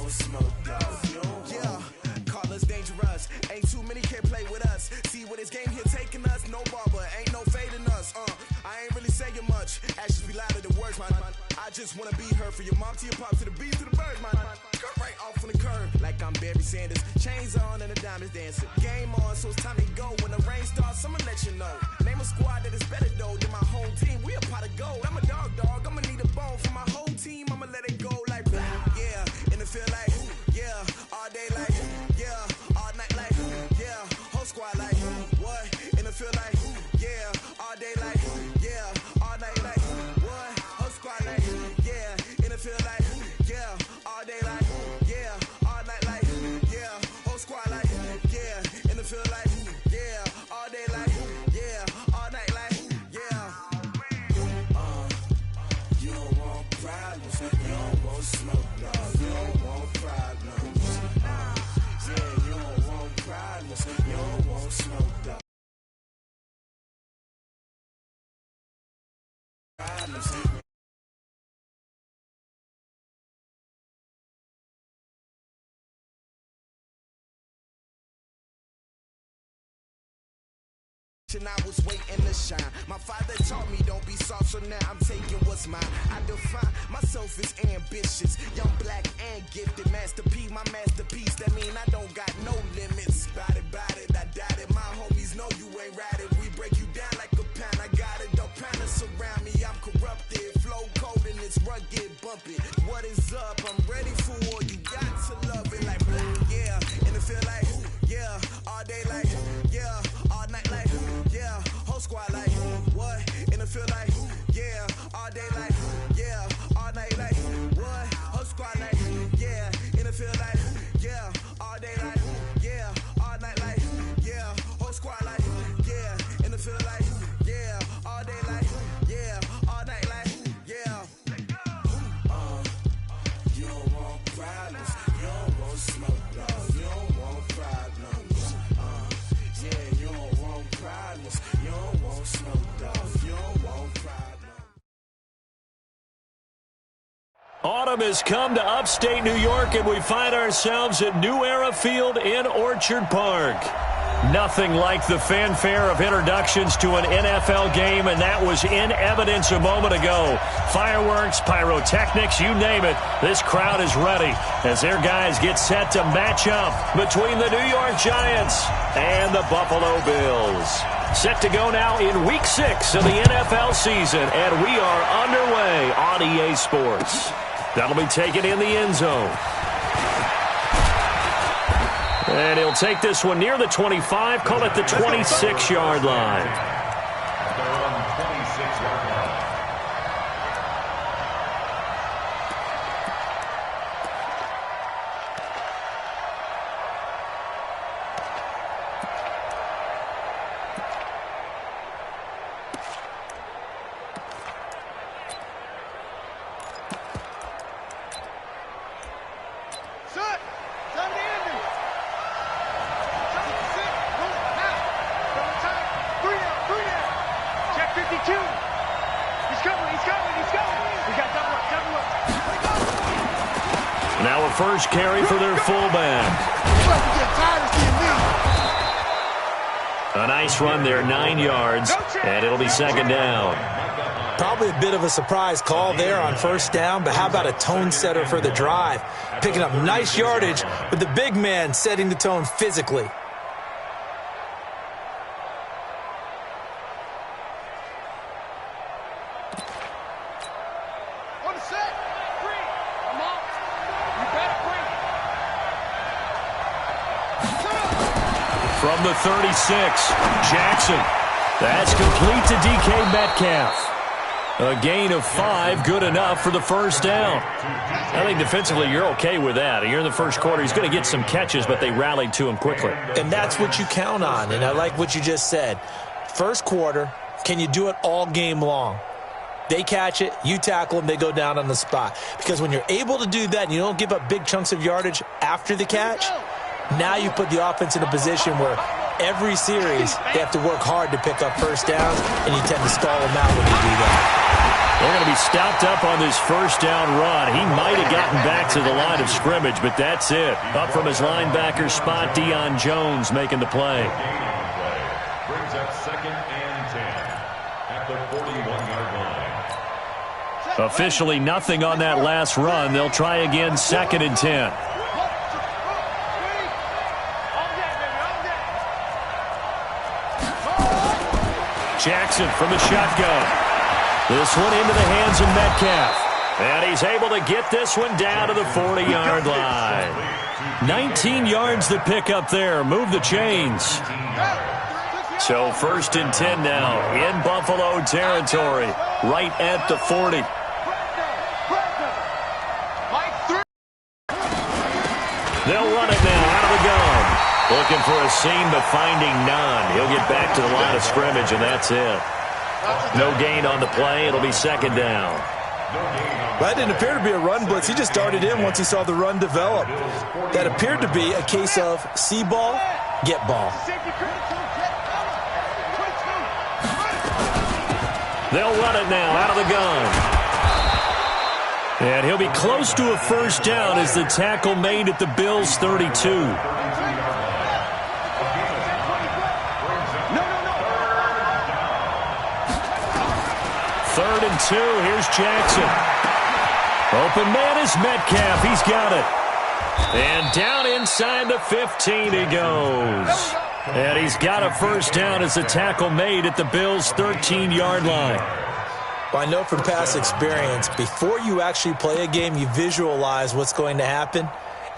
want smoke, dog. Yeah, call us dangerous. Ain't too many can play with us. See where this game here taking us. No barber, ain't no fading us. I ain't really saying much. Actions be louder than words, man. I just wanna be heard. For your mom to your pop to the beat to the bird, man. Cut right off on the curb, like I'm Barry Sanders. Chains on and the diamonds dancing. Game on, so it's time to go. When the rain starts, I'ma let you know. Name a squad that is better though than my home team. We a pot of gold. I'm a dog. I'ma need a bone for my whole team. I'ma let it go like blah. Yeah, in the field like yeah, all day like yeah, all night like yeah, whole squad like what? In the field like yeah, all day like yeah, all night like what? Whole squad like yeah, in the field like yeah, all day like yeah, all night like yeah, whole squad like yeah, in the field like yeah, all day like yeah, all night like yeah. You don't want problems, you don't want smoke, dog. You don't want problems. Yeah, you don't want problems, you don't want smoke, dog. Problems. I was waiting to shine. My father taught me don't be soft, so now I'm taking what's mine. I define myself as ambitious, young, black, and gifted. Master P, my masterpiece. That mean I don't got no limits. Bout it, I doubt it. My homies know you ain't ratted. We break you down like a pound. I got it, don't panic surround me. I'm corrupted, flow cold and it's rugged, bumpy. What is up? I'm ready for war. You got to love it like yeah. In the feel like yeah, all day like yeah, all night like yeah, whole squad like what? In the field like yeah, all day like yeah, all night like what? Whole squad like yeah, in the field like yeah, all day like yeah, all night like yeah, whole squad like yeah, in the field like yeah, all day like yeah, all night like yeah. You don't want problems, you don't want smoke, dog. You don't want problems. Yeah, you don't want problems, you don't want smoke, dog. You don't want problems. Autumn has come to upstate New York, and we find ourselves at New Era Field in Orchard Park. Nothing like the fanfare of introductions to an NFL game, and that was in evidence a moment ago. Fireworks, pyrotechnics, you name it. This crowd is ready as their guys get set to match up between the New York Giants and the Buffalo Bills. Set to go now in Week 6 of the NFL season, and we are underway on EA Sports. That'll be taken in the end zone. And he'll take this one near the 25, call it the 26-yard line. First carry for their fullback. A nice run there, 9 yards, and it'll be second down. Probably a bit of a surprise call there on first down, but how about a tone setter for the drive? Picking up nice yardage, with the big man setting the tone physically. From the 36, Jackson. That's complete to DK Metcalf. A gain of 5, good enough for the first down. I think defensively you're okay with that. You're in the first quarter. He's going to get some catches, but they rallied to him quickly. And that's what you count on, and I like what you just said. First quarter, can you do it all game long? They catch it, you tackle them, they go down on the spot. Because when you're able to do that and you don't give up big chunks of yardage after the catch, now you put the offense in a position where every series they have to work hard to pick up first downs, and you tend to stall them out when you do that. They're going to be stopped up on this first down run. He might have gotten back to the line of scrimmage, but that's it. Up from his linebacker spot, Deion Jones making the play. Brings up 2nd and 10 at the 41-yard line. Officially nothing on that last run. They'll try again 2nd and 10. Jackson from the shotgun. This one into the hands of Metcalf. And he's able to get this one down to the 40-yard line. 19 yards to pick up there. Move the chains. So 1st and 10 now in Buffalo territory. Right at the 40. They'll run it now out of the gun. Looking for a seam, but finding none. He'll get back to the line of scrimmage, and that's it. No gain on the play. It'll be 2nd down. That didn't appear to be a run blitz. He just darted in once he saw the run develop. That appeared to be a case of see ball, get ball. They'll run it now out of the gun. And he'll be close to a first down as the tackle made at the Bills' 32. 3rd and 2. Here's Jackson. Open man is Metcalf. He's got it. And down inside the 15 he goes. And he's got a first down as the tackle made at the Bills' 13-yard line. Well, I know from past experience, before you actually play a game, you visualize what's going to happen.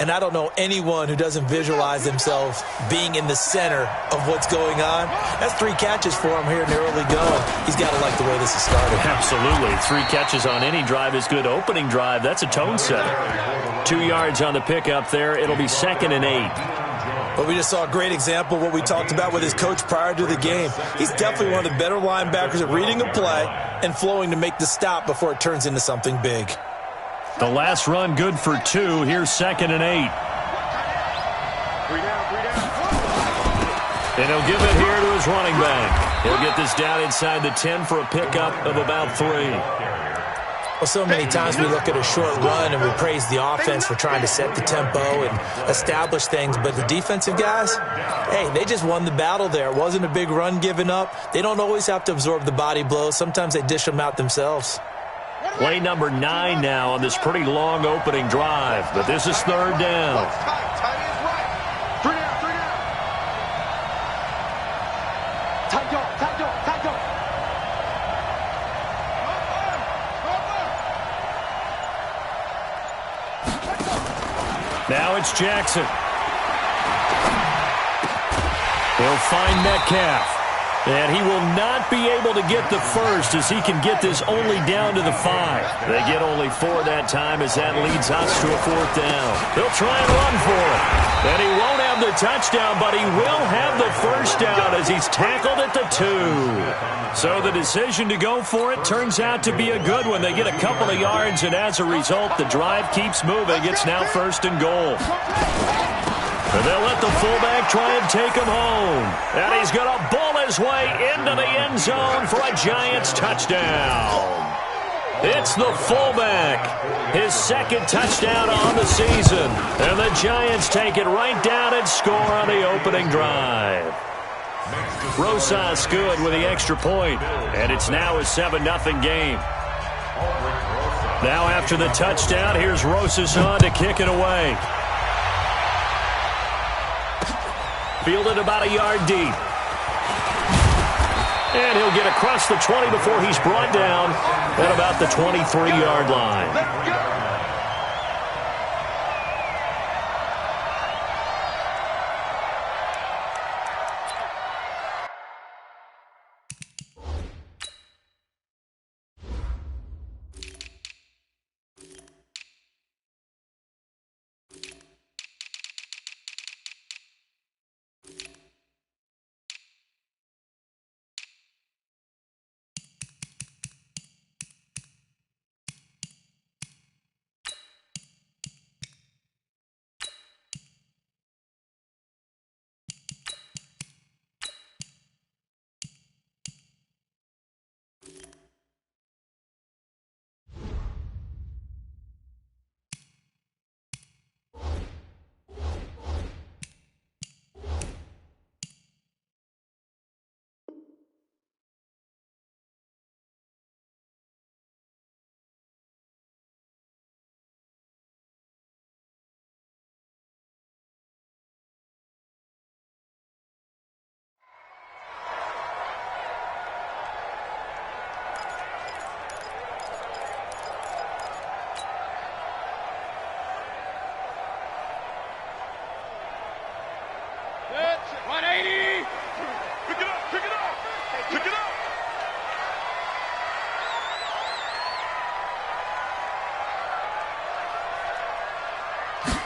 And I don't know anyone who doesn't visualize themselves being in the center of what's going on. That's 3 catches for him here in the early going. He's got to like the way this is started. Absolutely. 3 catches on any drive is good. Opening drive, that's a tone setter. 2 yards on the pickup there. It'll be 2nd and 8. But we just saw a great example of what we talked about with his coach prior to the game. He's definitely one of the better linebackers at reading a play and flowing to make the stop before it turns into something big. The last run good for 2. Here's 2nd and 8. And he'll give it here to his running back. He'll get this down inside the 10 for a pickup of about 3. Well, so many times we look at a short run and we praise the offense for trying to set the tempo and establish things. But the defensive guys, hey, they just won the battle there. It wasn't a big run given up. They don't always have to absorb the body blows. Sometimes they dish them out themselves. Play number 9 now on this pretty long opening drive. But this is 3rd down. Now it's Jackson. He'll find Metcalf. And he will not be able to get the first as he can get this only down to the 5. They get only 4 that time as that leads us to a 4th down. They'll try and run for it. And he won't have the touchdown, but he will have the first down as he's tackled at the 2. So the decision to go for it turns out to be a good one. They get a couple of yards, and as a result, the drive keeps moving. It's now 1st and goal. And they'll let the fullback try and take him home. And he's going to bull his way into the end zone for a Giants touchdown. It's the fullback. His 2nd touchdown on the season. And the Giants take it right down and score on the opening drive. Rosas good with the extra point. And it's now a 7-0 game. Now after the touchdown, here's Rosas on to kick it away. Fielded about a yard deep. And he'll get across the 20 before he's brought down at about the 23-yard line.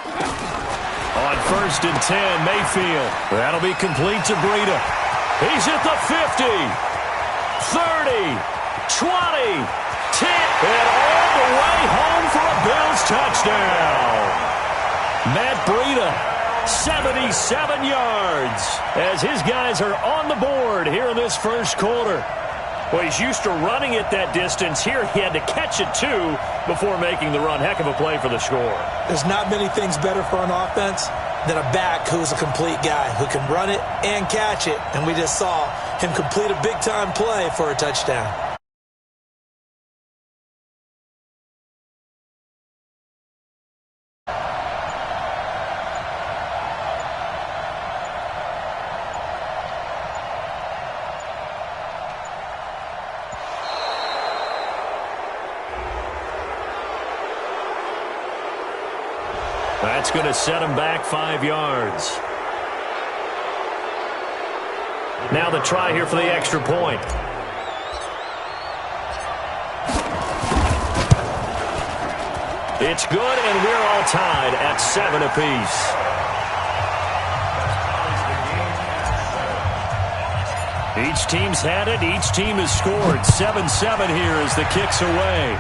On 1st and 10, Mayfield. That'll be complete to Breida. He's at the 50, 30, 20, 10, and all the way home for a Bills touchdown. Matt Breida, 77 yards, as his guys are on the board here in this first quarter. Well, he's used to running it that distance. Here he had to catch it, too, before making the run. Heck of a play for the score. There's not many things better for an offense than a back who's a complete guy, who can run it and catch it. And we just saw him complete a big-time play for a touchdown. That's going to set him back 5 yards. Now the try here for the extra point. It's good, and we're all tied at 7 apiece. Each team's had it. Each team has scored. 7-7 here as the kick's away.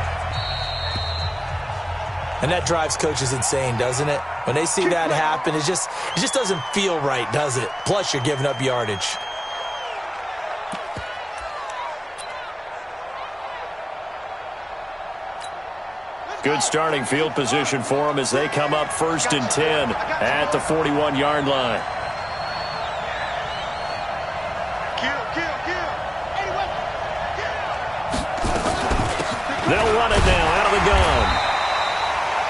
And that drives coaches insane, doesn't it? When they see that happen, it just doesn't feel right, does it? Plus, you're giving up yardage. Good starting field position for them as they come up 1st and 10 at the 41-yard line. They'll run it now out of the gun.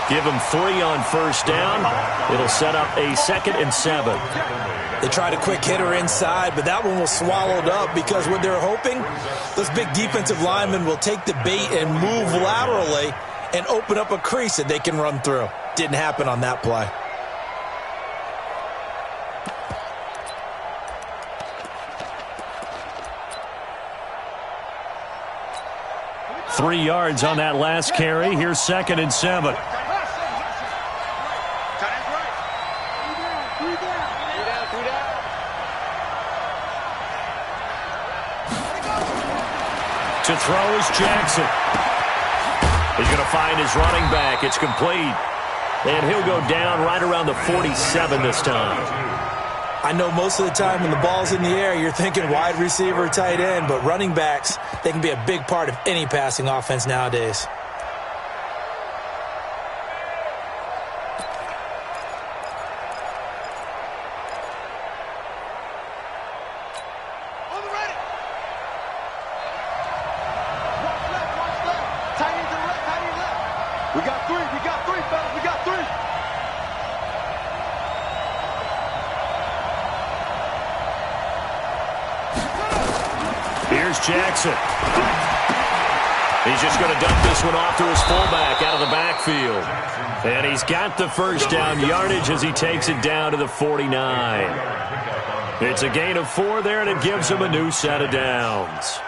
Give them 3 on 1st down. It'll set up a 2nd and 7. They tried a quick hitter inside, but that one was swallowed up because what they're hoping, those big defensive linemen will take the bait and move laterally and open up a crease that they can run through. Didn't happen on that play. Three yards on that last carry. Here's 2nd and 7. To throw is Jackson. He's going to find his running back. It's complete. And he'll go down right around the 47 this time. I know most of the time when the ball's in the air, you're thinking wide receiver, tight end, but running backs, they can be a big part of any passing offense nowadays. Jackson. He's just going to dump this one off to his fullback out of the backfield. And he's got the first down yardage as he takes it down to the 49. It's a gain of 4 there, and it gives him a new set of downs.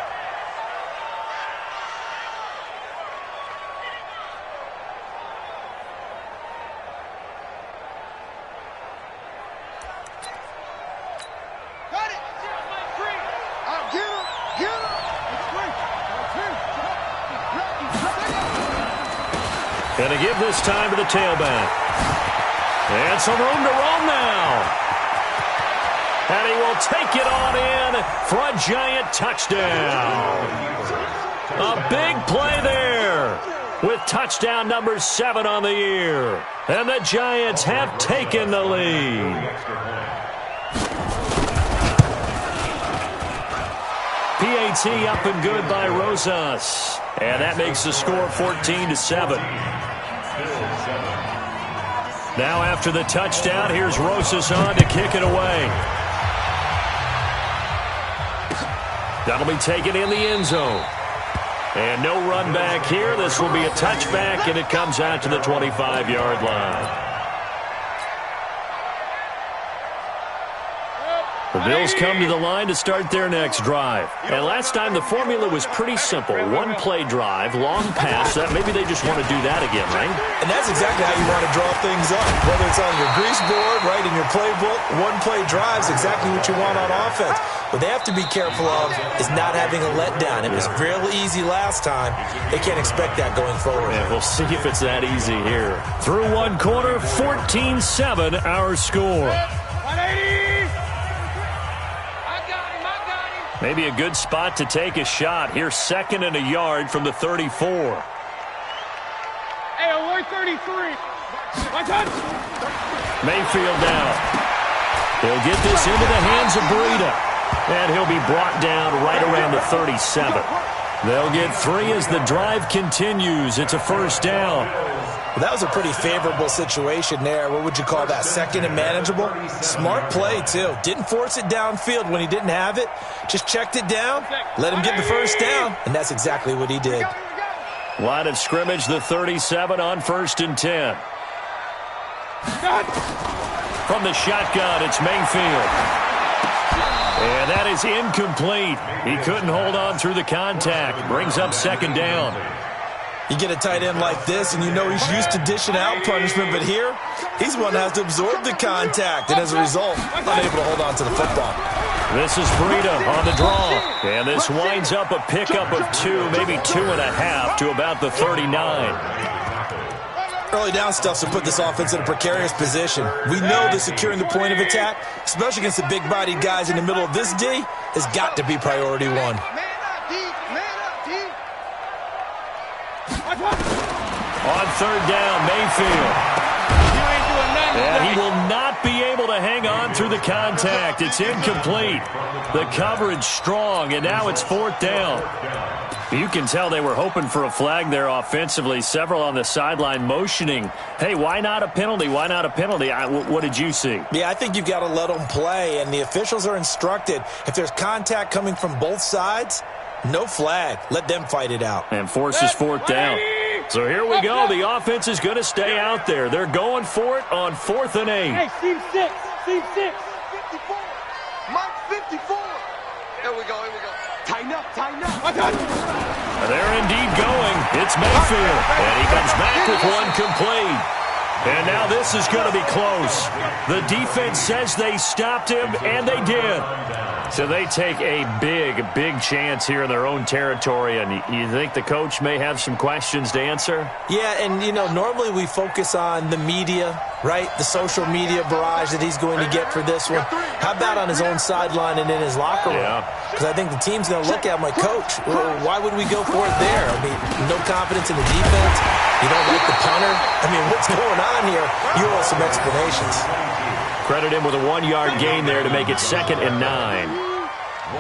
Going to give this time to the tailback. And some room to roam now. And he will take it on in for a giant touchdown. A big play there with touchdown number 7 on the year. And the Giants have taken the lead. PAT up and good by Rosas. And that makes the score 14-7. Now after the touchdown, here's Rosas on to kick it away. That'll be taken in the end zone. And no run back here. This will be a touchback, and it comes out to the 25-yard line. The Bills come to the line to start their next drive. And last time, the formula was pretty simple. One-play drive, long pass. Maybe they just want to do that again, right? And that's exactly how you want to draw things up. Whether it's on your grease board, right in your playbook, one-play drive is exactly what you want on offense. What they have to be careful of is not having a letdown. It was real easy last time. They can't expect that going forward. Yeah, we'll see if it's that easy here. Through one quarter, 14-7 our score. 180! Maybe a good spot to take a shot. Here's 2nd and a yard from the 34. Hey, we're 33. One touch. Mayfield down. He'll get this into the hands of Breida. And he'll be brought down right around the 37. They'll get 3 as the drive continues. It's a first down. Well, that was a pretty favorable situation there. What would you call that? 2nd and manageable? Smart play, too. Didn't force it downfield when he didn't have it. Just checked it down, let him get the first down, and that's exactly what he did. Line of scrimmage, the 37 on 1st and 10. From the shotgun, it's Mayfield. And that is incomplete. He couldn't hold on through the contact. Brings up 2nd down. You get a tight end like this, and you know he's used to dishing out punishment, but here, he's the one that has to absorb the contact, and as a result, unable to hold on to the football. This is Breida on the draw, and this winds up a pickup of 2, maybe 2.5 to about the 39. Early down stuff to put this offense in a precarious position. We know that securing the point of attack, especially against the big-bodied guys in the middle of this D, has got to be priority 1. On 3rd down, Mayfield. And he will not be able to hang on through the contact. It's incomplete. The coverage strong, and now it's 4th down. You can tell they were hoping for a flag there offensively. Several on the sideline motioning, hey, why not a penalty? Why not a penalty? What did you see? Yeah, I think you've got to let them play, and the officials are instructed. If there's contact coming from both sides, no flag. Let them fight it out. And forces 4th down. So here we go. The offense is going to stay out there. They're going for it on 4th and 8. Hey, Team 6. Team 6. 54. Mike 54. Here we go. Tighten up. They're indeed going. It's Mayfield. And he comes back with one complete. And now this is going to be close. The defense says they stopped him, and they did. So they take a big chance here in their own territory. And you think the coach may have some questions to answer? Yeah, and, normally we focus on the media, right? The social media barrage that he's going to get for this one. How about on his own sideline and in his locker room? Because I think the team's going to look at him like, Coach, why would we go for it there? I mean, no confidence in the defense. You don't like the punter. I mean, what's going on here? You want some explanations. Credit him with a 1-yard gain there to make it 2nd and 9.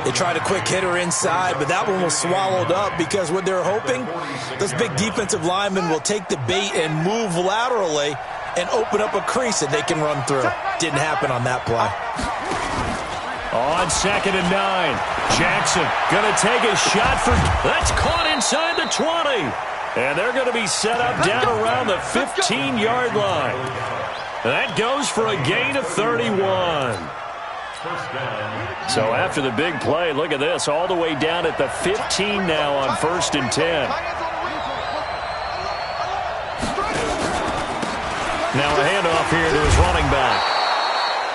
They tried a quick hitter inside, but that one was swallowed up because what they're hoping, those big defensive linemen will take the bait and move laterally and open up a crease that they can run through. Didn't happen on that play. On 2nd and 9, Jackson going to take a shot for... That's caught inside the 20. And they're going to be set up down around the 15-yard line. That goes for a gain of 31. So after the big play, look at this, all the way down at the 15 now on 1st and 10. Now a handoff here to his running back.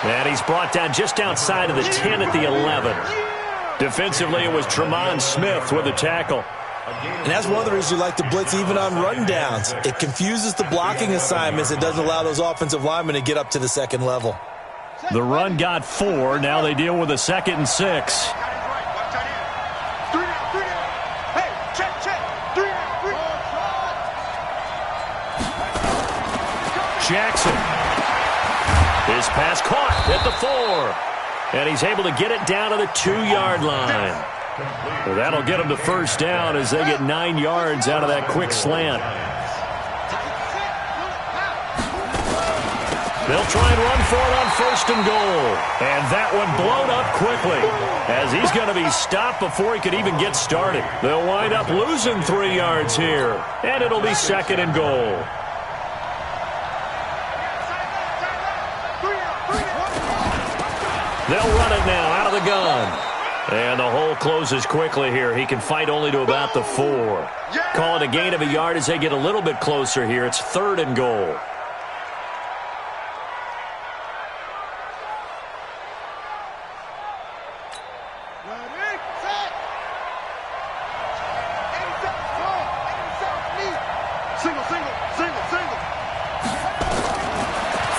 And he's brought down just outside of the 10 at the 11. Defensively, it was Tremont Smith with a tackle. And that's one of the reasons you like to blitz even on rundowns. It confuses the blocking assignments. It doesn't allow those offensive linemen to get up to the second level. The run got 4. Now they deal with a 2nd and 6. Jackson. His pass caught at the 4. And he's able to get it down to the 2-yard line. Well, that'll get them to first down as they get 9 yards out of that quick slant. They'll try and run for it on 1st and goal. And that one blown up quickly as he's going to be stopped before he could even get started. They'll wind up losing 3 yards here. And it'll be 2nd and goal. They'll run it now out of the gun. And the hole closes quickly here. He can fight only to about the 4. Call it a gain of a yard as they get a little bit closer here. It's 3rd and goal.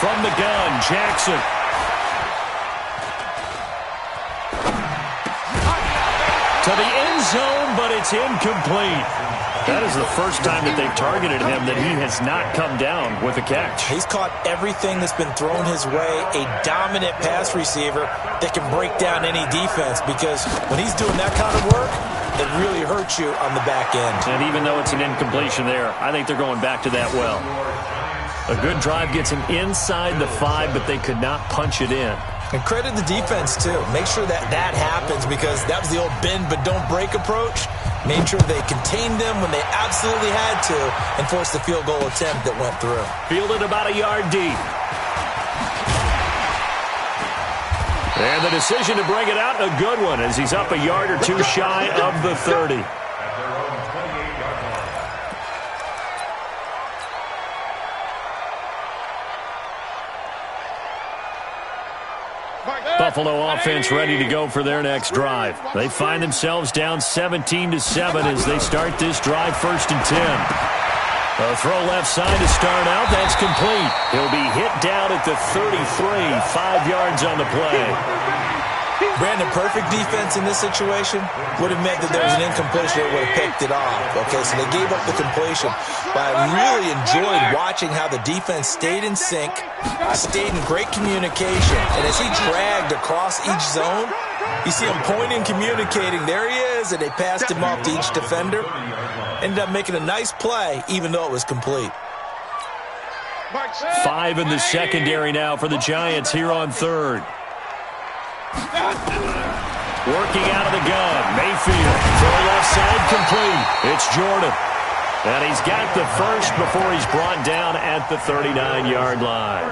From the gun, Jackson. To the end zone, but it's incomplete. That is the first time that they've targeted him that he has not come down with a catch. He's caught everything that's been thrown his way, a dominant pass receiver that can break down any defense, because when he's doing that kind of work, it really hurts you on the back end. And even though it's an incompletion there, I think they're going back to that well. A good drive gets him inside the 5, but they could not punch it in. And credit the defense, too. Make sure that happens, because that was the old bend but don't break approach. Made sure they contained them when they absolutely had to and forced the field goal attempt that went through. Fielded about a yard deep. And the decision to bring it out, a good one, as he's up a yard or 2 shy of the 30. Buffalo offense ready to go for their next drive. They find themselves down 17-7 as they start this drive, 1st and 10. A throw left side to start out. That's complete. He'll be hit down at the 33, 5 yards on the play. Brandon, perfect defense in this situation would have meant that there was an incompletion that would have picked it off. Okay, so they gave up the completion. But I really enjoyed watching how the defense stayed in sync, stayed in great communication. And as he dragged across each zone, you see him pointing, communicating. There he is, and they passed him off to each defender. Ended up making a nice play, even though it was complete. 5 in the secondary now for the Giants here on 3rd. Working out of the gun, Mayfield. Throw left side complete. It's Jordan. And he's got the first before he's brought down at the 39-yard line.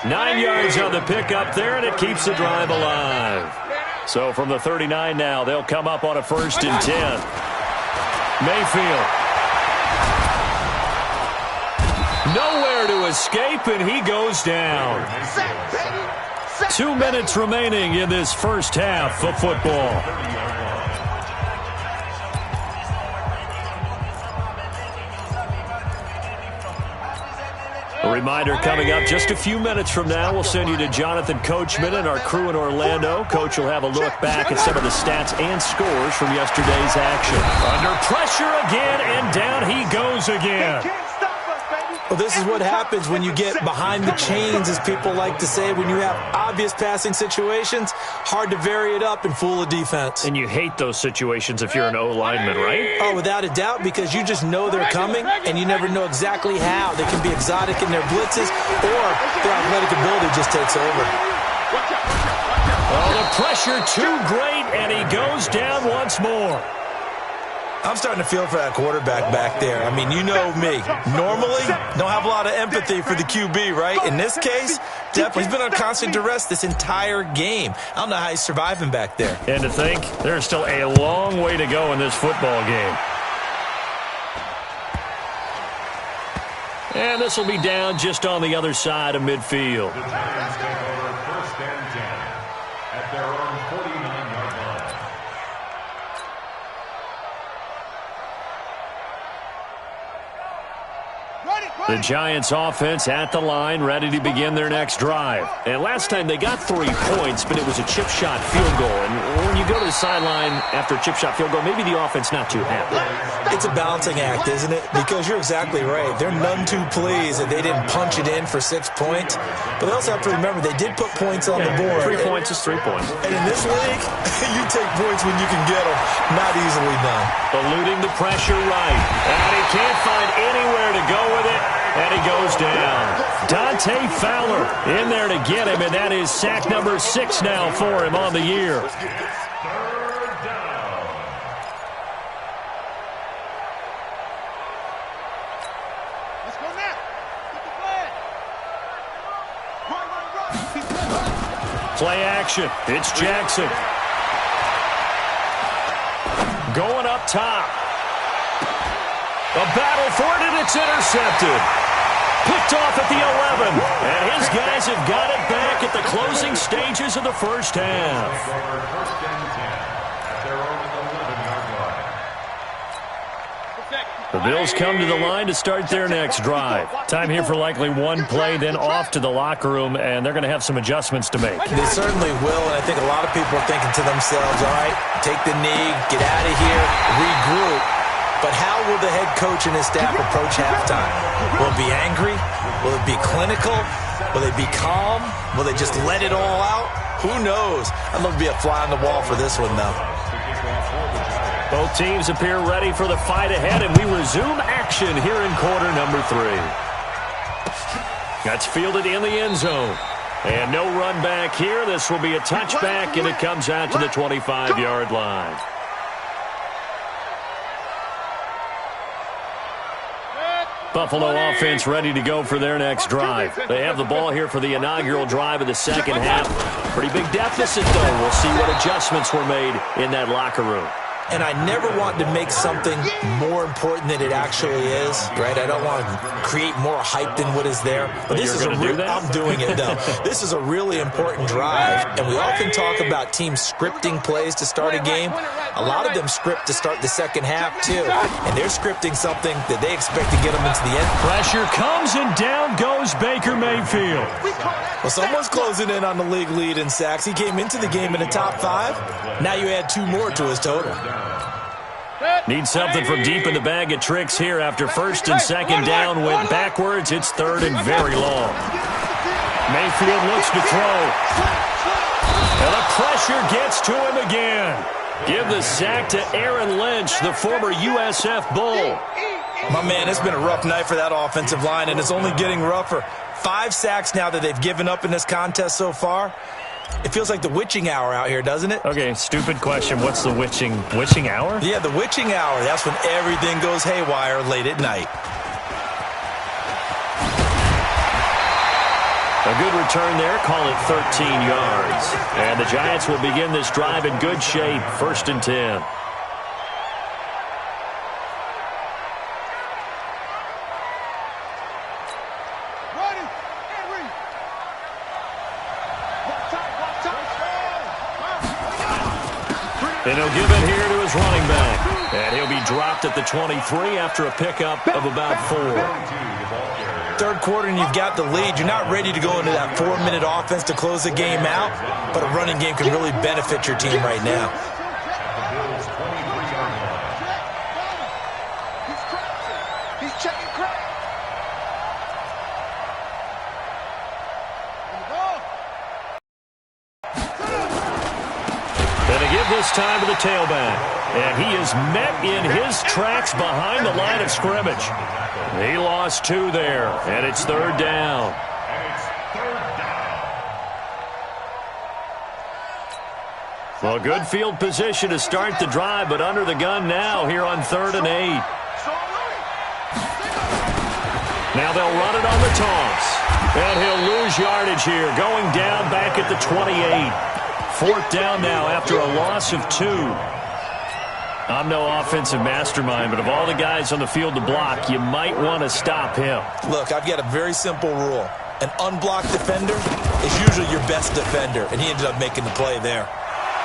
9 yards on the pickup there, and it keeps the drive alive. So from the 39 now, they'll come up on a 1st and 10. Mayfield. Nowhere to escape, and he goes down. 2 minutes remaining in this first half of football. A reminder coming up just a few minutes from now. We'll send you to Jonathan Coachman and our crew in Orlando. Coach will have a look back at some of the stats and scores from yesterday's action. Under pressure again, and down he goes again. Well, this is what happens when you get behind the chains, as people like to say. When you have obvious passing situations, hard to vary it up and fool a defense. And you hate those situations if you're an O-lineman, right? Oh, without a doubt, because you just know they're coming, and you never know exactly how. They can be exotic in their blitzes, or their athletic ability just takes over. Oh, the pressure too great, and he goes down once more. I'm starting to feel for that quarterback back there. I mean, you know me. Normally, don't have a lot of empathy for the QB, right? In this case, definitely, he's been on constant duress this entire game. I don't know how he's surviving back there. And to think, there's still a long way to go in this football game. And this will be down just on the other side of midfield. The Giants take over 1st and 10 at their own 49-yard line. The Giants offense at the line, ready to begin their next drive. And last time they got 3 points, but it was a chip shot field goal. And when you go to the sideline after a chip shot field goal, maybe the offense not too happy. It's a balancing act, isn't it? Because you're exactly right. They're none too pleased that they didn't punch it in for 6 points. But they also have to remember they did put points on the board. 3 points is 3 points. And in this league, you take points when you can get them. Not easily done. Eluding the pressure right. And he can't find anywhere to go with it. And he goes down. Dante Fowler in there to get him, and that is sack number 6 now for him on the year. Play action. It's Jackson. Going up top. A battle for it, and it's intercepted. Picked off at the 11. And his guys have got it back at the closing stages of the first half. First and 10 at their own 11-yard line. The Bills come to the line to start their next drive. Time here for likely one play, then off to the locker room, and they're going to have some adjustments to make. They certainly will, and I think a lot of people are thinking to themselves, all right, take the knee, get out of here, regroup. But how will the head coach and his staff approach halftime? Will it be angry? Will it be clinical? Will they be calm? Will they just let it all out? Who knows? I'd love to be a fly on the wall for this one, though. Both teams appear ready for the fight ahead, and we resume action here in quarter number 3. That's fielded in the end zone. And no run back here. This will be a touchback, and it comes out to the 25-yard line. Buffalo offense ready to go for their next drive. They have the ball here for the inaugural drive of the second half. Pretty big deficit, though. We'll see what adjustments were made in that locker room. And I never want to make something more important than it actually is, right? I don't want to create more hype than what is there. But this is I'm doing it, though. This is a really important drive, and we often talk about teams scripting plays to start a game. A lot of them script to start the second half, too. And they're scripting something that they expect to get them into the end. Pressure comes, and down goes Baker Mayfield. Well, someone's closing in on the league lead in sacks. He came into the game in the top 5. Now you add 2 more to his total. Need something from deep in the bag of tricks here after first and second down went backwards. It's third and very long. Mayfield looks to throw. And the pressure gets to him again. Give the sack to Aaron Lynch, the former USF Bull. My man, it's been a rough night for that offensive line, and it's only getting rougher. 5 sacks now that they've given up in this contest so far. It feels like the witching hour out here, doesn't it? Okay, stupid question. What's the witching hour? Yeah, the witching hour. That's when everything goes haywire late at night. A good return there. Call it 13 yards. And the Giants will begin this drive in good shape. First and 10. And he'll give it here to his running back. And he'll be dropped at the 23 after a pickup of about 4. Third quarter and you've got the lead. You're not ready to go into that 4-minute offense to close the game out, but a running game can really benefit your team right now. He's checking crack. This time to the tailback. And he is met in his tracks behind the line of scrimmage. He lost 2 there, and it's third down. Well, good field position to start the drive, but under the gun now here on 3rd and 8. Now they'll run it on the toss. And he'll lose yardage here, going down back at the 28. 4th down now after a loss of 2. I'm no offensive mastermind, but of all the guys on the field to block, you might want to stop him. Look, I've got a very simple rule. An unblocked defender is usually your best defender, and he ended up making the play there.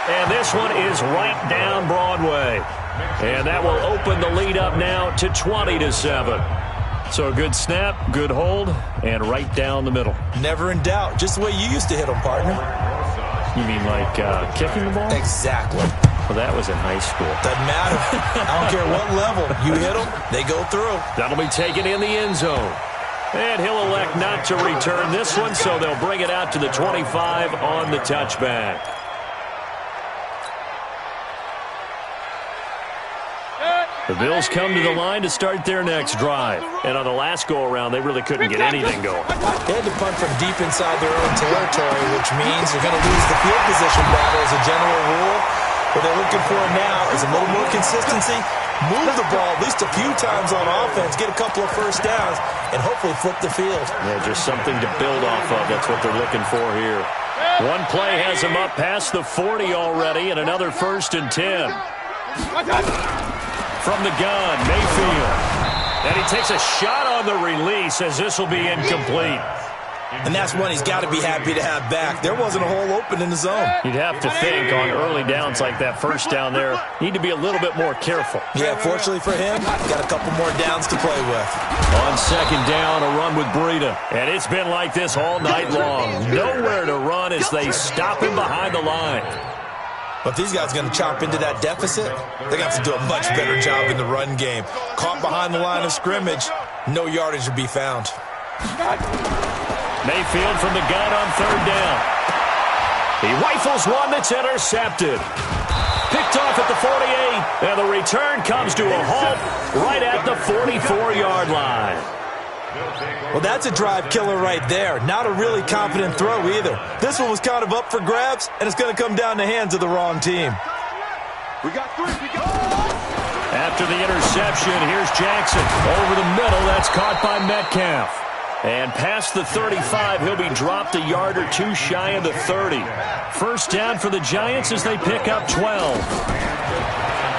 And this one is right down Broadway. And that will open the lead up now to 20-7. So a good snap, good hold, and right down the middle. Never in doubt. Just the way you used to hit them, partner. You mean like kicking the ball? Exactly. Well, that was in high school. Doesn't matter. I don't care what level. You hit them, they go through. That'll be taken in the end zone. And he'll elect not to return this one, so they'll bring it out to the 25 on the touchback. The Bills come to the line to start their next drive. And on the last go-around, they really couldn't get anything going. They had to punt from deep inside their own territory, which means they're going to lose the field position battle as a general rule. What they're looking for now is a little more consistency, move the ball at least a few times on offense, get a couple of first downs, and hopefully flip the field. Yeah, just something to build off of. That's what they're looking for here. One play has him up past the 40 already, and another 1st and 10. From the gun, Mayfield. And he takes a shot on the release as this will be incomplete. And that's one he's got to be happy to have back. There wasn't a hole open in the zone. You'd have to think on early downs like that, first down there, need to be a little bit more careful. Yeah, fortunately for him, got a couple more downs to play with. On 2nd down, a run with Breida. And it's been like this all night long. Nowhere to run as they stop him behind the line. But if these guys are going to chop into that deficit, they're going to have to do a much better job in the run game. Caught behind the line of scrimmage, no yardage to be found. Mayfield from the gun on 3rd down. He rifles one that's intercepted. Picked off at the 48, and the return comes to a halt right at the 44-yard line. Well, that's a drive killer right there. Not a really confident throw either. This one was kind of up for grabs, and it's going to come down the hands of the wrong team. We got 3. After the interception, here's Jackson. Over the middle, that's caught by Metcalf. And past the 35, he'll be dropped a yard or 2 shy of the 30. First down for the Giants as they pick up 12.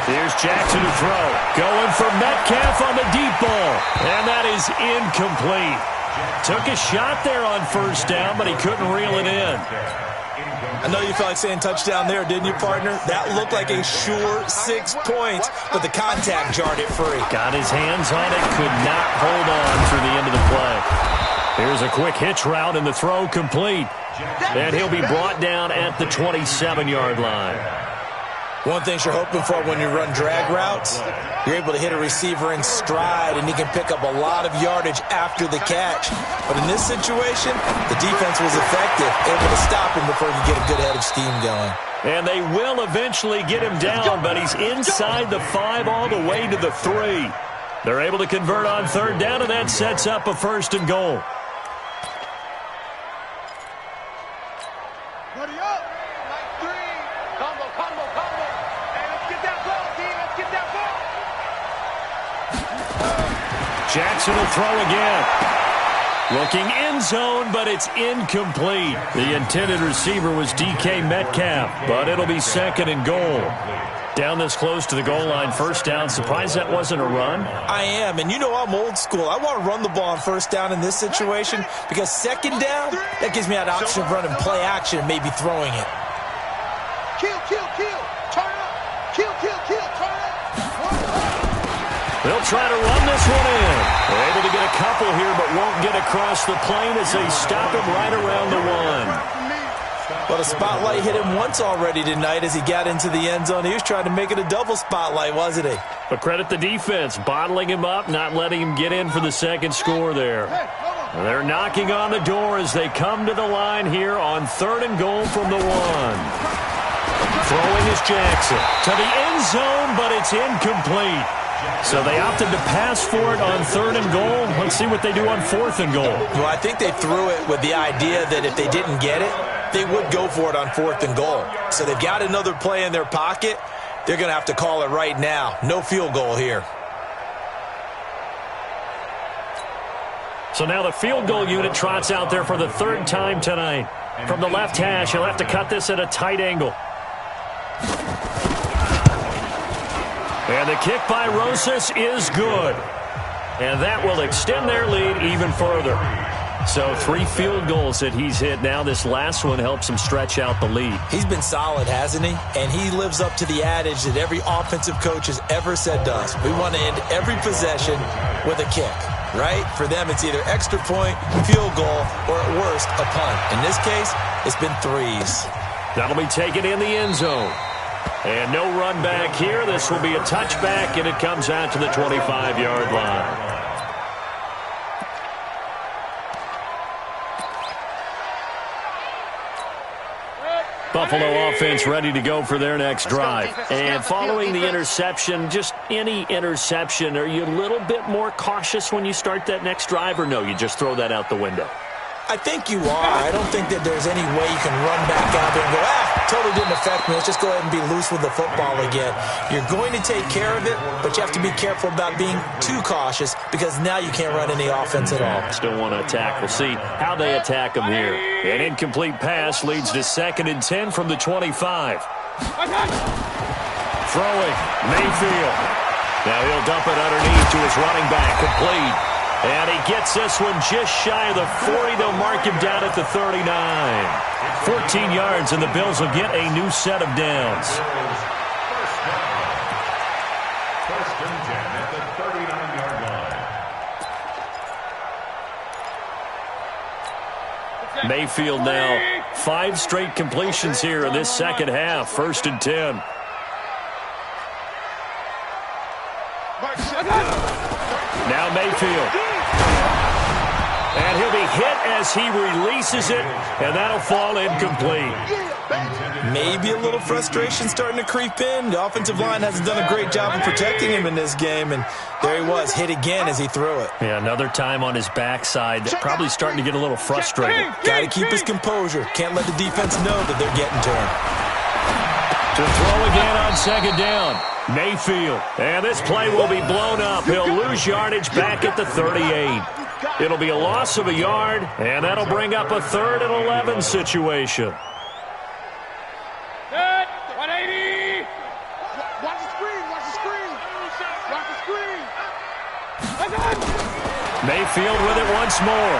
Here's Jackson to throw. Going for Metcalf on the deep ball. And that is incomplete. Took a shot there on 1st down, but he couldn't reel it in. I know you felt like saying touchdown there, didn't you, partner? That looked like a sure 6 points, but the contact jarred it free. Got his hands on it, could not hold on through the end of the play. Here's a quick hitch route, and the throw complete. And he'll be brought down at the 27-yard line. One thing you're hoping for when you run drag routes, you're able to hit a receiver in stride, and he can pick up a lot of yardage after the catch. But in this situation, the defense was effective, able to stop him before he could get a good head of steam going. And they will eventually get him down, but he's inside the 5 all the way to the 3. They're able to convert on 3rd down, and that sets up a 1st and goal. Jackson will throw again. Looking end zone, but it's incomplete. The intended receiver was DK Metcalf, but it'll be 2nd and goal. Down this close to the goal line, 1st down. Surprised that wasn't a run? I am, and you know I'm old school. I want to run the ball on 1st down in this situation because 2nd down, that gives me that option of running play action and maybe throwing it. Kill, turn up. Kill, turn up. They'll try to run this one in. They're able to get a couple here, but won't get across the plane as they stop him right around the 1. Well, the spotlight hit him once already tonight as he got into the end zone. He was trying to make it a double spotlight, wasn't he? But credit the defense, bottling him up, not letting him get in for the 2nd score there. They're knocking on the door as they come to the line here on 3rd and goal from the 1. Throwing is Jackson to the end zone, but it's incomplete. So they opted to pass for it on 3rd and goal. Let's see what they do on 4th and goal. Well, I think they threw it with the idea that if they didn't get it, they would go for it on 4th and goal. So they've got another play in their pocket. They're going to have to call it right now. No field goal here. So now the field goal unit trots out there for the 3rd time tonight. From the left hash, he'll have to cut this at a tight angle. And the kick by Rosas is good. And that will extend their lead even further. So 3 field goals that he's hit now. This last one helps him stretch out the lead. He's been solid, hasn't he? And he lives up to the adage that every offensive coach has ever said to us. We want to end every possession with a kick, right? For them, it's either extra point, field goal, or at worst, a punt. In this case, it's been 3s. That'll be taken in the end zone. And no run back here. This will be a touchback, and it comes out to the 25-yard line. Buffalo offense ready to go for their next drive. And following the interception, just any interception, are you a little bit more cautious when you start that next drive, or no, you just throw that out the window? I think you are. I don't think that there's any way you can run back out there and go, totally didn't affect me. Let's just go ahead and be loose with the football again. You're going to take care of it, but you have to be careful about being too cautious because now you can't run any offense at all. Still want to attack. We'll see how they attack him here. An incomplete pass leads to 2nd and 10 from the 25. Throwing, Mayfield. Now he'll dump it underneath to his running back, complete. And he gets this one just shy of the 40. They'll mark him down at the 39. 14 yards, and the Bills will get a new set of downs. First and 10 at the 39-yard line. Mayfield now 5 straight completions here in this second half. 1st and 10. Now Mayfield. And he'll be hit as he releases it, and that'll fall incomplete. Maybe a little frustration starting to creep in. The offensive line hasn't done a great job of protecting him in this game, and there he was, hit again as he threw it. Yeah, another time on his backside. Probably starting to get a little frustrated. Got to keep his composure. Can't let the defense know that they're getting to him. To throw again on 2nd down. Mayfield. And this play will be blown up. He'll lose yardage back at the 38. It'll be a loss of a yard, and that'll bring up a 3rd and 11 situation. 180. Watch the screen. Watch the screen. Watch the screen. Mayfield with it once more.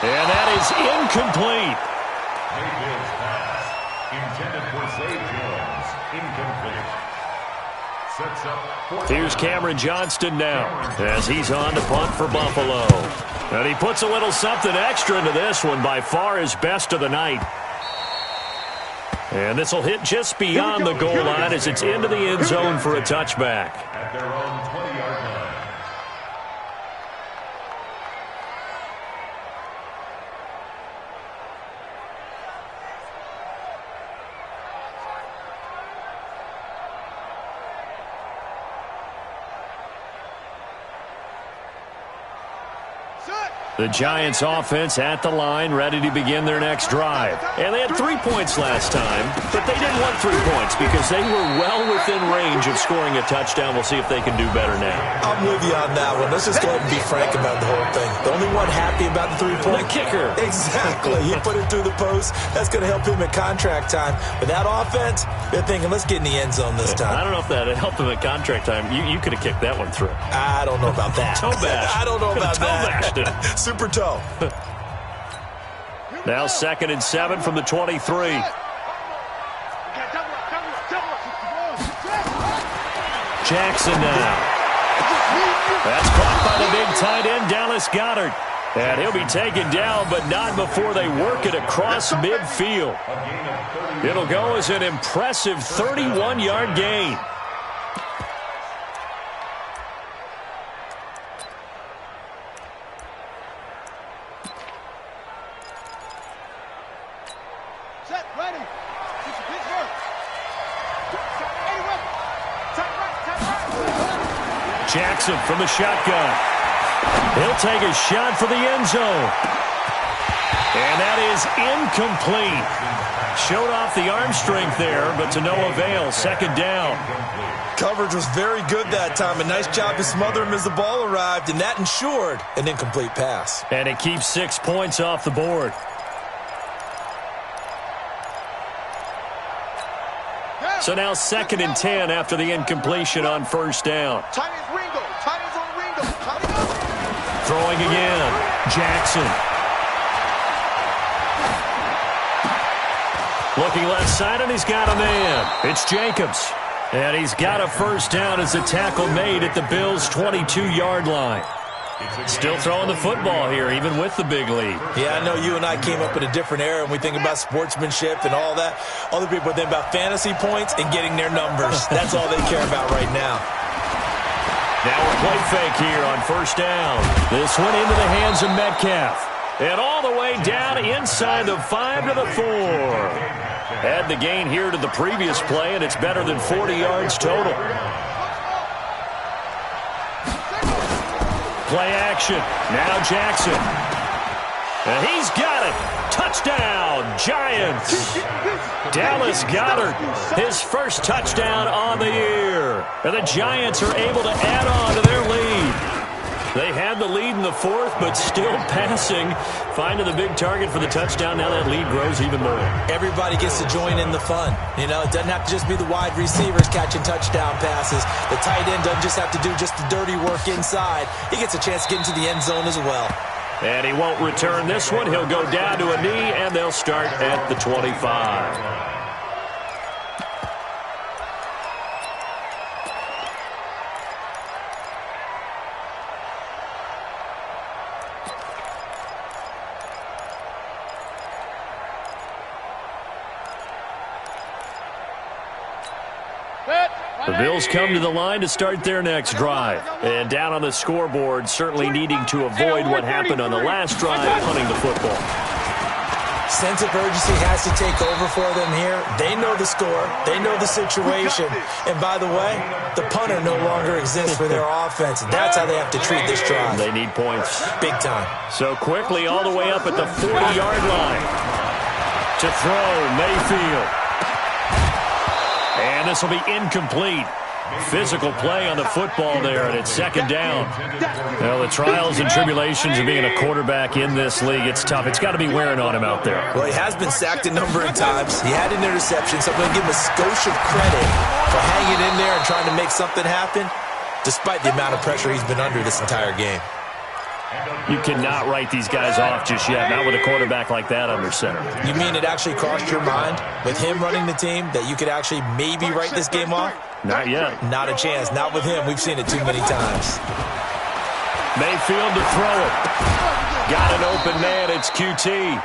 And that is incomplete. Mayfield's pass, intended for Zay Jones, incomplete. Sets up. Here's Cameron Johnston now as he's on to punt for Buffalo. And he puts a little something extra into this one, by far his best of the night. And this will hit just beyond the goal line as it's into the end zone for a touchback. At their own 20-yard line. The Giants offense at the line, ready to begin their next drive. And they had 3 points last time, but they didn't want 3 points because they were well within range of scoring a touchdown. We'll see if they can do better now. I'm with you on that one. Let's just go ahead and be frank about the whole thing. The only one happy about the 3-point. The kicker. Exactly. He put it through the post. That's going to help him at contract time. But that offense, they're thinking, let's get in the end zone this time. I don't know if that helped him at contract time. You could have kicked that one through. I don't know about that. Toe bash. I don't know about Toe that. bashed it. Super toe. Now 2nd and 7 from the 23. Jackson now. That's caught by the big tight end, Dallas Goedert. And he'll be taken down, but not before they work it across midfield. It'll go as an impressive 31-yard gain. Jackson from the shotgun. He'll take a shot for the end zone. And that is incomplete. Showed off the arm strength there, but to no avail. 2nd down. Coverage was very good that time. A nice job to smother him as the ball arrived, and that ensured an incomplete pass. And it keeps 6 points off the board. So now 2nd and 10 after the incompletion on 1st down. Throwing again. Jackson. Looking left side, and he's got a man. It's Jacobs. And he's got a 1st down as the tackle made at the Bills' 22-yard line. Still throwing the football here, even with the big lead. Yeah, I know you and I came up in a different era, and we think about sportsmanship and all that. Other people think about fantasy points and getting their numbers. That's all they care about right now. Now a play fake here on 1st down. This one into the hands of Metcalf. And all the way down inside the 5 to the 4. Add the gain here to the previous play, and it's better than 40 yards total. play action. Now Jackson. And he's got it. Touchdown, Giants. Dallas Goedert, his first touchdown on the year. And the Giants are able to add on to their lead. They had the lead in the fourth, but still passing. Finding the big target for the touchdown. Now that lead grows even more. Everybody gets to join in the fun. You know, it doesn't have to just be the wide receivers catching touchdown passes. The tight end doesn't just have to do just the dirty work inside. He gets a chance to get into the end zone as well. And he won't return this one. He'll go down to a knee, and they'll start at the 25. The Bills come to the line to start their next drive. And down on the scoreboard, certainly needing to avoid what happened on the last drive, punting the football. Sense of urgency has to take over for them here. They know the score. They know the situation. And by the way, the punter no longer exists for their offense. That's how they have to treat this drive. They need points. Big time. So quickly all the way up at the 40-yard line. To throw, Mayfield. And this will be incomplete. Physical play on the football there, and it's second down. Well, the trials and tribulations of being a quarterback in this league, it's tough. It's got to be wearing on him out there. Well, he has been sacked a number of times. He had an interception, so I'm going to give him a skosh of credit for hanging in there and trying to make something happen, despite the amount of pressure he's been under this entire game. You cannot write these guys off just yet, not with a quarterback like that under center. You mean it actually crossed your mind with him running the team that you could actually maybe write this game off? Not yet. Not a chance. Not with him. We've seen it too many times. Mayfield to throw it. Got an open man. It's QT.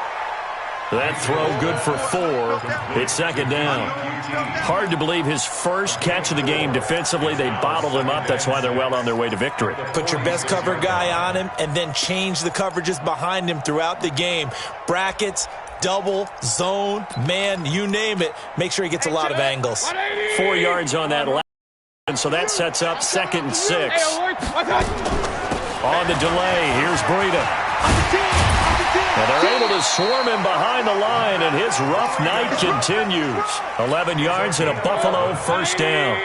That throw good for 4. It's second down. Hard to believe his first catch of the game defensively. They bottled him up. That's why they're well on their way to victory. Put your best cover guy on him and then change the coverages behind him throughout the game. Brackets, double, zone, man, you name it. Make sure he gets a lot of angles. 4 yards on that last, and so that sets up 2nd and 6. On the delay, here's Breida. And they're able to swarm him behind the line, and his rough night continues. 11 yards and a Buffalo first down.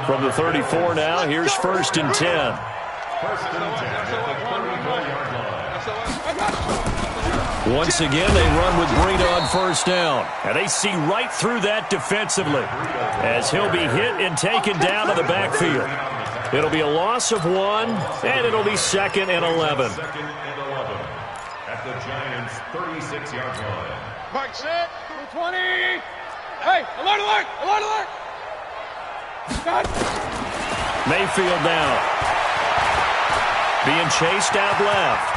From the 34 now, here's 1st and 10. Once again, they run with Breida on first down. And they see right through that defensively as he'll be hit and taken down to the backfield. It'll be a loss of 1, and it'll be 2nd and 11. At the Giants' 36-yard line. Mark set. 20. Hey, alert, alert, alert, alert. God. Mayfield now. Being chased out left.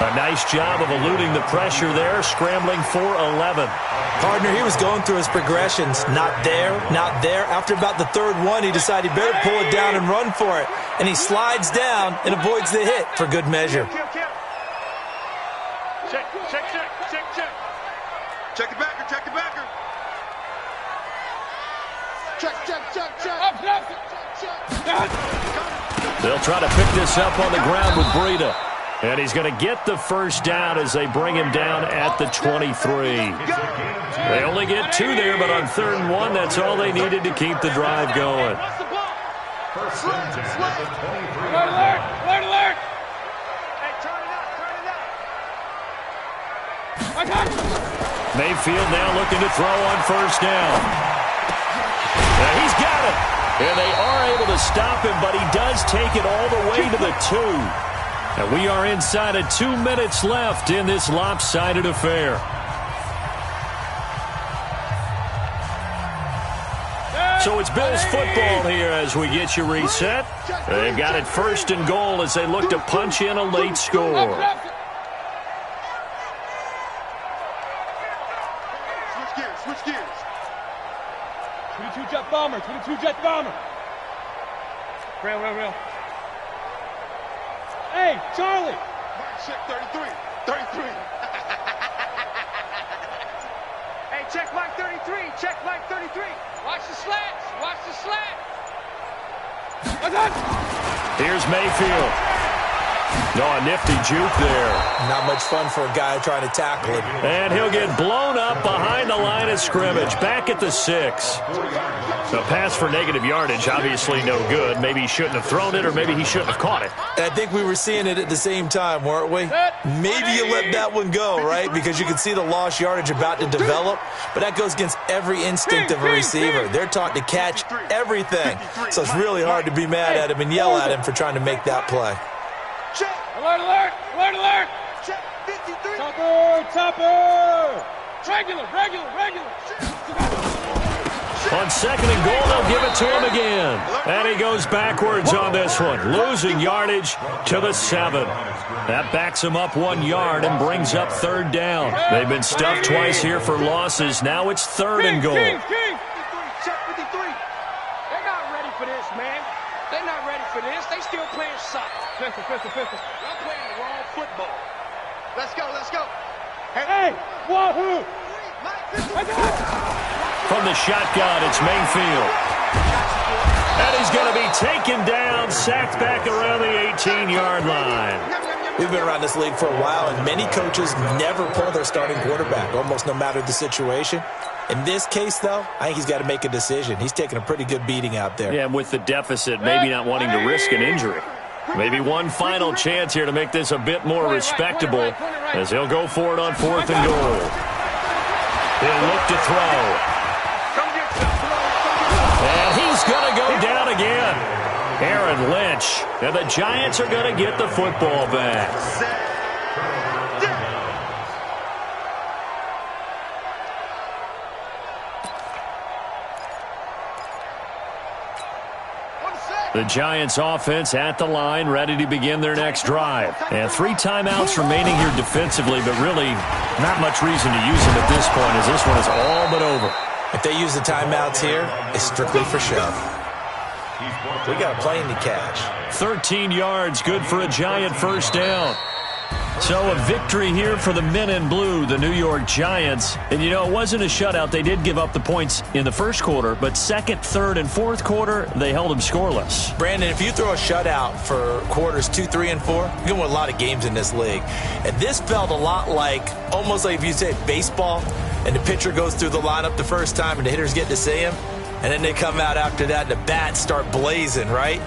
A nice job of eluding the pressure there, scrambling for 11. Partner, he was going through his progressions. Not there, not there. After about the third one, he decided he better pull it down and run for it. And he slides down and avoids the hit for good measure. Check, check, check, check, check. Check the backer, check the backer. Check, check, check, check. Up, up, check, check. They'll try to pick this up on the ground with Breida. And he's going to get the first down as they bring him down at the 23. They only get 2 there, but on 3rd and 1, that's all they needed to keep the drive going. First and 10 at the 23. Alert, alert, alert, alert. Hey, turn it up, turn it up. Mayfield now looking to throw on first down. Now he's got it. And they are able to stop him, but he does take it all the way to the 2. And we are inside of 2 minutes left in this lopsided affair. So it's Bills football here as we get you reset. They've got it 1st and goal as they look to punch in a late score. Switch gears, switch gears. 22 jet bomber, 22 jet bomber. Real, real, real. Hey, Charlie. Mark check 33, 33. Hey, check Mike 33, check Mike 33. Watch the slats, watch the slats. Here's Mayfield. Oh, a nifty juke there. Not much fun for a guy trying to tackle him. And he'll get blown up behind the line of scrimmage, back at the 6. A pass for negative yardage, obviously no good. Maybe he shouldn't have thrown it, or maybe he shouldn't have caught it. I think we were seeing it at the same time, weren't we? Maybe you let that one go, right? Because you can see the lost yardage about to develop, but that goes against every instinct of a receiver. They're taught to catch everything. So it's really hard to be mad at him and yell at him for trying to make that play. Alert, alert, alert, alert. Check 53. Topper. Regular. On 2nd and goal, they'll give it to him again. And he goes backwards on this one, losing yardage to the 7. That backs him up 1 yard and brings up 3rd down. They've been stuffed twice here for losses. Now it's 3rd and goal. Check 53. They're not ready for this, man. They're not ready for this. They still playing soccer. Pistol. Y'all playing the wrong football. Let's go. Hey, wahoo! From the shotgun, it's Mayfield. And he's going to be taken down, sacked back around the 18-yard line. We've been around this league for a while, and many coaches never pull their starting quarterback, almost no matter the situation. In this case, though, I think he's got to make a decision. He's taking a pretty good beating out there. Yeah, and with the deficit, maybe not wanting to risk an injury. Maybe one final chance here to make this a bit more respectable as he'll go for it on 4th and goal. He'll look to throw. And he's going to go down again. Aaron Lynch. And the Giants are going to get the football back. The Giants offense at the line, ready to begin their next drive. And 3 timeouts remaining here defensively, but really not much reason to use them at this point as this one is all but over. If they use the timeouts here, it's strictly for show. We got a plane to catch. 13 yards, good for a Giant first down. So a victory here for the men in blue, the New York Giants. And, you know, it wasn't a shutout. They did give up the points in the first quarter, but 2nd, 3rd, and 4th quarter, they held them scoreless. Brandon, if you throw a shutout for quarters 2, 3, and 4, you're going to win a lot of games in this league. And this felt a lot like, almost like if you say baseball, and the pitcher goes through the lineup the first time and the hitters get to see him, and then they come out after that and the bats start blazing, right?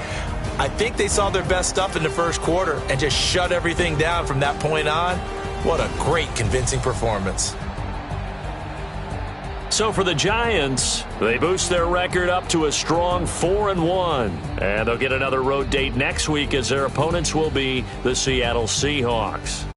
I think they saw their best stuff in the first quarter and just shut everything down from that point on. What a great, convincing performance. So for the Giants, they boost their record up to a strong 4-1. And they'll get another road date next week as their opponents will be the Seattle Seahawks.